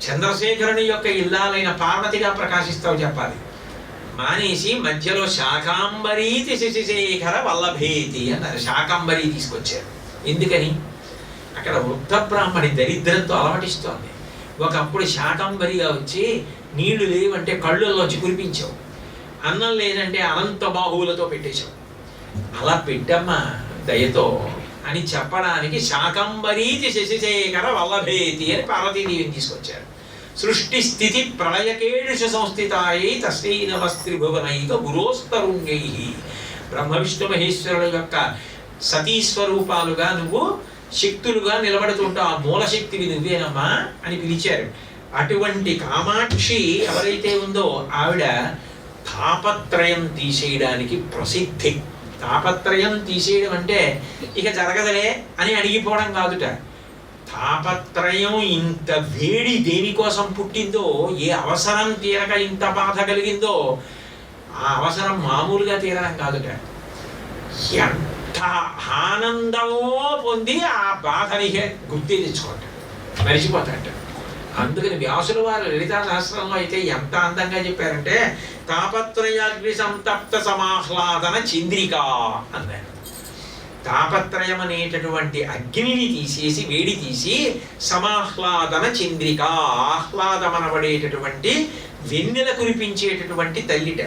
చంద్రశేఖరుని యొక్క ఇల్లాలైన పార్వతిగా ప్రకాశిస్తావు చెప్పాలి. మానేసి మధ్యలో శాకాంబరీతి శశిశేఖర వల్లభేతి అన్నారు. శాకాంబరీ తీసుకొచ్చారు. ఎందుకని? అక్కడ వృద్ధ బ్రాహ్మణి దరిద్రంతో అలవాటిస్తోంది. ఒకప్పుడు శాకాంబరిగా వచ్చి నీళ్లు లేవంటే కళ్ళల్లోంచి కురిపించావు, అన్నం లేదంటే అనంత బాహువులతో పెట్టేశావు. అలా పెట్టమ్మా దయతో అని చెప్పడానికి శాకంబరీతి శశిశేఖర వల్లభేతి అని పార్వతీదేవిని తీసుకొచ్చారు. సృష్టి స్థితి ప్రళయకేషు సంస్థితాయై తస్యై నమస్త్రిభువనైక గురోస్తరుణ్యై. బ్రహ్మ విష్ణు మహేశ్వరుల యొక్క సతీస్వరూపాలుగా నువ్వు శక్తులుగా నిలబడుతుంటావు. ఆ మూలశక్తివి నువ్వేనమ్మా అని పిలిచారు. అటువంటి కామాక్షి ఎవరైతే ఉందో ఆవిడ తాపత్రయం తీసేయడానికి ప్రసిద్ధి. తాపత్రయం తీసేయడం అంటే ఇక జరగదలే అని అడిగిపోవడం కాదుట. తాపత్రయం ఇంత వేడి దేనికోసం పుట్టిందో, ఏ అవసరం తీరక ఇంత బాధ కలిగిందో, ఆ అవసరం మామూలుగా తీరడం కాదుట. ఎంత ఆనందమో పొంది ఆ బాధని గుర్తి తెచ్చుకోండి, మరిచిపోతాట. అందుకని వ్యాసుల వారు లలితా సహస్రంలో అయితే ఎంత అందంగా చెప్పారంటే తాపత్రయాగ్ని సంతప్త సమాహ్లాదన చంద్రిక అన్నారు. తాపత్రయం అనేటటువంటి అగ్నిని తీసేసి, వేడి తీసి, సమాహ్లాదన చంద్రిక, ఆహ్లాదమనబడేటటువంటి వెన్నెల కురిపించేటటువంటి తల్లిట.